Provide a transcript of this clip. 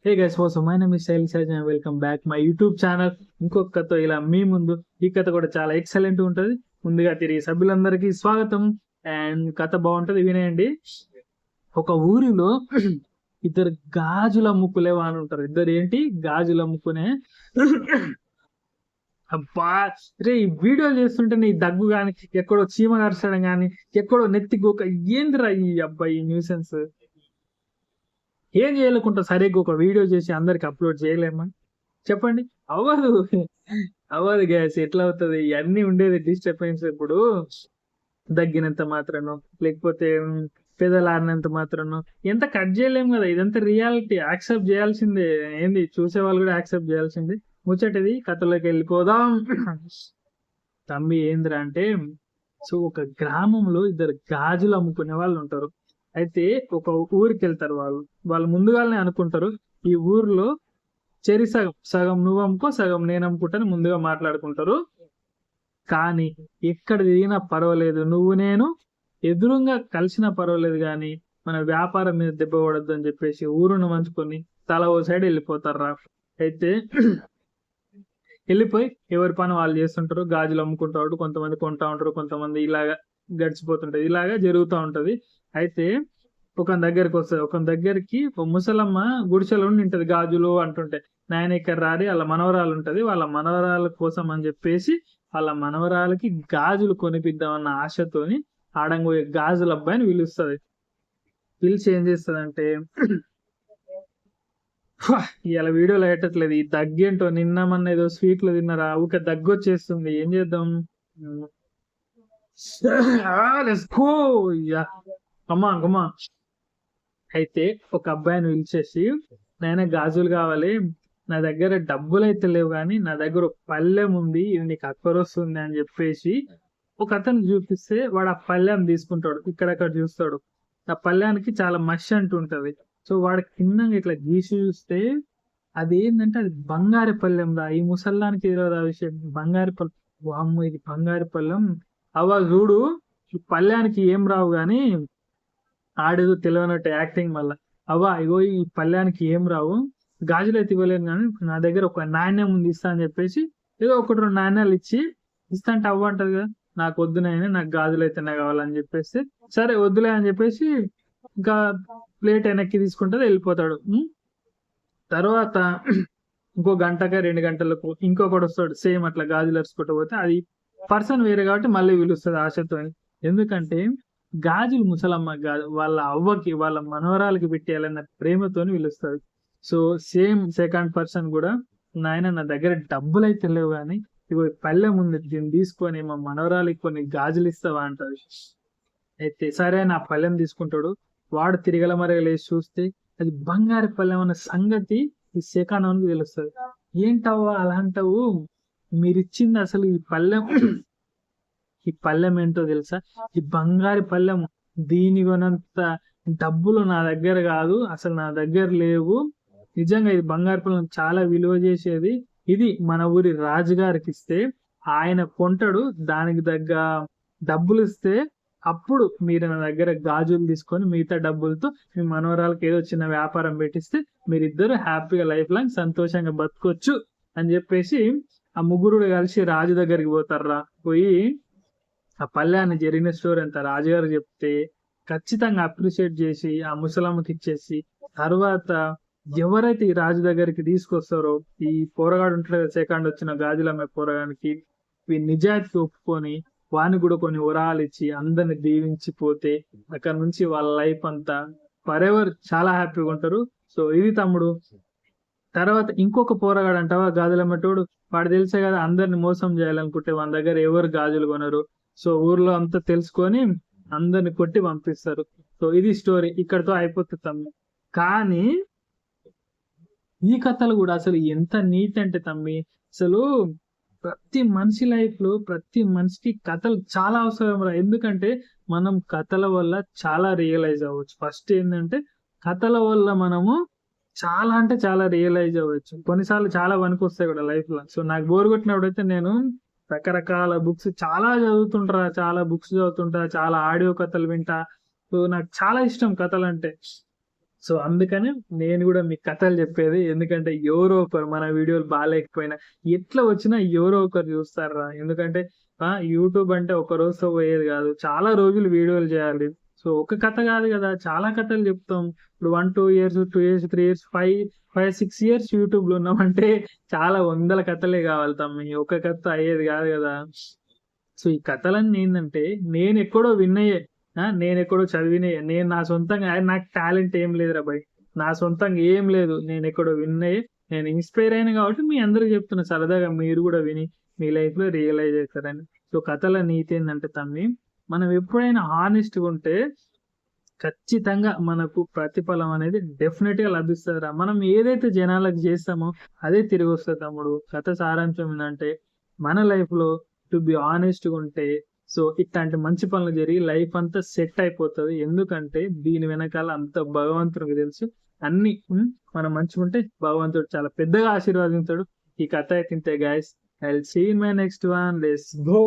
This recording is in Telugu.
Hey guys what's my name is Shail such and welcome back my YouTube channel. ఇంకొక కథ ఇలా మీ ముందు. ఈ కథ కూడా చాలా ఎక్సలెంట్ ఉంటది. ముందుగా తిరిగి సభ్యులందరికీ స్వాగతం. అండ్ కథ బాగుంటది, వినేయండి. ఒక ఊరిలో ఇద్దరు గాజులు అమ్ముకునే వాళ్ళు ఉంటారు. ఇద్దరు ఏంటి గాజులు అమ్ముకునే. అబ్బా రే, ఈ వీడియోలు చేస్తుంటే నీ దగ్గు గాని, ఎక్కడో చీమ కరచడం గాని, ఎక్కడో నెత్తి గోక, ఏందిరా ఈ అబ్బాయి న్యూసెన్స్. ఏం చేయలేకుండా సరిగ్గా ఒక వీడియో చేసి అందరికి అప్లోడ్ చేయలేమా? చెప్పండి. అవ్వదు. అవ్వదు గ్యాస్, ఎట్లా అవుతుంది? ఇవన్నీ ఉండేది డిస్టర్బెన్స్. ఇప్పుడు దగ్గినంత మాత్రను, లేకపోతే పెదలాడినంత మాత్రను ఎంత కట్ చేయలేము కదా. ఇదంతా రియాలిటీ, యాక్సెప్ట్ చేయాల్సిందే. ఏంది, చూసే వాళ్ళు కూడా యాక్సెప్ట్ చేయాల్సిందే. ముచ్చటిది కథలోకి వెళ్ళిపోదాం. తమ్మి ఏంద్రా అంటే, సో ఒక గ్రామంలో ఇద్దరు గాజులు అమ్ముకునే వాళ్ళు ఉంటారు. అయితే ఒక ఊరికి వెళ్తారు. వాళ్ళు ముందుగానే అనుకుంటారు, ఈ ఊర్లో చెరి సగం సగం నువ్వు అమ్ముకో, సగం నేను అమ్ముకుంటాను ముందుగా మాట్లాడుకుంటారు. కానీ ఎక్కడ తిరిగినా పర్వాలేదు, నువ్వు నేను ఎదురుగా కలిసినా పర్వాలేదు, కానీ మన వ్యాపారం మీద దెబ్బ పడద్దు అని చెప్పేసి ఊరును మంచుకొని తల ఓ సైడ్ వెళ్ళిపోతారా. అయితే వెళ్ళిపోయి ఎవరి పని వాళ్ళు చేస్తుంటారు. గాజులు అమ్ముకుంటారు, కొంతమంది కొంటా ఉంటారు, కొంతమంది ఇలాగా గడిచిపోతుంటది. ఇలాగా జరుగుతూ ఉంటది. అయితే ఒక దగ్గరికి వస్తుంది. ఒక దగ్గరికి ఒక ముసలమ్మ గుడిసెలో ఉంటది, గాజులు అంటుంటే. నాయన ఇక్కడ రారి, వాళ్ళ మనవరాలు ఉంటది. వాళ్ళ మనవరాల కోసం అని చెప్పేసి వాళ్ళ మనవరాలకి గాజులు కొనిపిద్దామన్న ఆశతోని ఆడంగోయే గాజుల అబ్బాయిని పిలుస్తుంది. పిలిచి ఏం చేస్తుందంటే, ఇలా వీడియోలో పెట్టట్లేదు. ఈ దగ్గేంటో, నిన్న మొన్న ఏదో స్వీట్లు తిన్నారా, ఊక దగ్గు వచ్చేస్తుంది. ఏం చేద్దాం? కమా. అయితే ఒక అబ్బాయిని పిలిచేసి, నాయన గాజులు కావాలి, నా దగ్గర డబ్బులు అయితే లేవు, కానీ నా దగ్గర ఒక పళ్ళెం ఉంది, ఇది నీకు అక్కరొస్తుంది అని చెప్పేసి ఒక అతను చూపిస్తే వాడు ఆ పళ్ళెం తీసుకుంటాడు. ఇక్కడక్కడ చూస్తాడు. ఆ పళ్ళెానికి చాలా మషి అంటుంటది. సో వాడు కింద ఇట్లా గీసి చూస్తే అది ఏంటంటే అది బంగారు పళ్ళెం రా. ఈ ముసల్లానికి తెలియదు ఆ విషయం. బంగారు పళ్ళెం. వామ్మో, ఇది బంగారు పళ్ళెం. అవ్వ చూడు, ఈ పళ్ళెానికి ఏం రావు గాని ఆడేదో తెలియనట్టు యాక్టింగ్. మళ్ళా అవ్వ ఇగో ఈ పళ్ళెానికి ఏం రావు, గాజులు అయితే ఇవ్వలేను, కానీ నా దగ్గర ఒక నాణ్యం ఉంది, ఇస్తా అని చెప్పేసి ఏదో ఒకటి రెండు నాణ్యాలు ఇచ్చి ఇస్తా అంటే అవ్వ అంటది కదా, నాకు వద్దునైనా, నాకు గాజులు అయితేనే కావాలని చెప్పేసి, సరే వద్దులే అని చెప్పేసి ఇంకా ప్లేట్ వెనక్కి తీసుకుంటే వెళ్ళిపోతాడు. తర్వాత ఇంకో గంటగా 2 గంటలకు ఇంకొకటి వస్తాడు, సేమ్ అట్లా గాజులు అరుచుకుంటూ పోతే. అది పర్సన్ వేరే కాబట్టి మళ్ళీ పిలుస్తుంది ఆశతో. ఎందుకంటే గాజులు ముసలమ్మ కాదు, వాళ్ళ అవ్వకి, వాళ్ళ మనవరాలకి పెట్టేయాలన్న ప్రేమతోని పిలుస్తాడు. సో సేమ్ సెకండ్ పర్సన్ కూడా, నాయన నా దగ్గర డబ్బులు అయితే లేవు, కానీ ఇగో పళ్ళెం ఉంది, దీన్ని తీసుకొని మా మనవరాలకి కొన్ని గాజులు ఇస్తావా అంటాడు. అయితే సరే నా పళ్ళెం తీసుకుంటాడు. వాడు తిరగల మరగలేసి చూస్తే అది బంగారు పళ్ళెం అన్న సంగతి ఈ సెకండ్ తెలుస్తుంది. ఏంటవ్వా అలా అంటావు, మీరిచ్చింది అసలు ఈ పళ్ళెం ఏంటో తెలుసా? ఈ బంగారు పళ్ళెం, దీని కొనంత డబ్బులు నా దగ్గర కాదు, అసలు నా దగ్గర లేవు. నిజంగా ఇది బంగారు పళ్ళెం, చాలా విలువ చేసేది. ఇది మన ఊరి రాజుగారికి ఇస్తే ఆయన కొంటాడు, దానికి తగ్గ డబ్బులు ఇస్తే అప్పుడు మీరు నా దగ్గర గాజులు తీసుకొని మిగతా డబ్బులతో మీ మనవరాలకి ఏదో చిన్న వ్యాపారం పెట్టిస్తే మీరిద్దరు హ్యాపీగా లైఫ్ లాంగ్ సంతోషంగా బతకొచ్చు అని చెప్పేసి ఆ ముగ్గురు కలిసి రాజు దగ్గరికి పోతారా. పోయి ఆ పల్లెని జరిగిన స్టోరీ అంతా రాజుగారు చెప్తే ఖచ్చితంగా అప్రిషియేట్ చేసి ఆ ముసలమ్మకి ఇచ్చేసి, తర్వాత ఎవరైతే ఈ రాజు దగ్గరికి తీసుకొస్తారో, ఈ పోరగాడు ఉంటాడు సెకండ్ వచ్చిన గాజులమ్మే పోరగానికి, నిజాయితీ ఒప్పుకొని వాని కూడా కొన్ని వరాలు ఇచ్చి అందరిని దీవించిపోతే అక్కడ నుంచి వాళ్ళ లైఫ్ అంతా ఫరెవర్ చాలా హ్యాపీగా ఉంటారు. సో ఇది తమ్ముడు. తర్వాత ఇంకొక పోరగాడు అంటావా గాజులమ్మటోడు, వాడు తెలుసే కదా అందరిని మోసం చేయాలనుకుంటే వాళ్ళ దగ్గర ఎవరు గాజులు కొనరు. సో ఊర్లో అంతా తెలుసుకొని అందరిని కొట్టి పంపిస్తారు. సో ఇది స్టోరీ, ఇక్కడతో అయిపోతుంది తమ్మి. కానీ ఈ కథలు కూడా అసలు ఎంత నీట్ అంటే తమ్మి, అసలు ప్రతి మనిషి లైఫ్ లో ప్రతి మనిషికి కథలు చాలా అవసరం రా. ఎందుకంటే మనం కథల వల్ల చాలా రియలైజ్ అవ్వచ్చు. ఫస్ట్ ఏంటంటే కథల వల్ల మనము చాలా అంటే చాలా రియలైజ్ అవ్వచ్చు. కొన్నిసార్లు చాలా వస్తాయి కూడా లైఫ్ లో. సో నాకు బోర్ కొట్టినప్పుడైతే నేను రకరకాల బుక్స్ చాలా చదువుతుంటా, చాలా ఆడియో కథలు వింటా. సో నాకు చాలా ఇష్టం కథలు అంటే. సో అందుకని నేను కూడా మీకు కథలు చెప్పేది, ఎందుకంటే ఎవరో ఒకరు మన వీడియోలు బాగాలేకపోయినా ఎట్లా వచ్చినా ఎవరో ఒకరు చూస్తారా. ఎందుకంటే యూట్యూబ్ అంటే ఒక రోజుతో పోయేది కాదు, చాలా రోజులు వీడియోలు చేయాలి. సో ఒక కథ కాదు కదా, చాలా కథలు చెప్తాం. ఇప్పుడు 1-2 years 2 years 3 years 5-6 years YouTube లో ఉన్నామంటే చాలా వందల కథలే కావాలి తమ్మి, ఒక కథ అయ్యేది కాదు కదా. సో ఈ కథలన్నీ ఏంటంటే నేను ఎక్కడో విన్నయే, నేను ఎక్కడో చదివినయే, నేను నా సొంతంగా నాకు టాలెంట్ ఏం లేదురా భయ్, నా సొంతంగా ఏం లేదు, నేను ఎక్కడో విన్నయే, నేను ఇన్స్పైర్ అయినా కాబట్టి మీ అందరికి చెప్తున్నా, సరదాగా మీరు కూడా విని మీ లైఫ్ లో రియలైజ్ అవుతారని. సో కథల నీతి ఏంటంటే తమ్మి, మనం ఎప్పుడైనా హానెస్ట్గా ఉంటే ఖచ్చితంగా మనకు ప్రతిఫలం అనేది డెఫినెట్ గా లభిస్తుందిరా. మనం ఏదైతే జనాలకు చేస్తామో అదే తిరిగి వస్తుంది తమ్ముడు. కథ సారాంశం ఏంటంటే మన లైఫ్ లో టు బి ఆనెస్ట్ గా ఉంటే సో ఇట్లాంటి మంచి పనులు జరిగి లైఫ్ అంతా సెట్ అయిపోతుంది. ఎందుకంటే దీని వెనకాల అంత భగవంతుడికి తెలుసు. అన్ని మనం మంచిగా ఉంటే భగవంతుడు చాలా పెద్దగా ఆశీర్వాదించాడు. ఈ కథ అయితే ఇంతే guys. I will see in my next one. Let's go.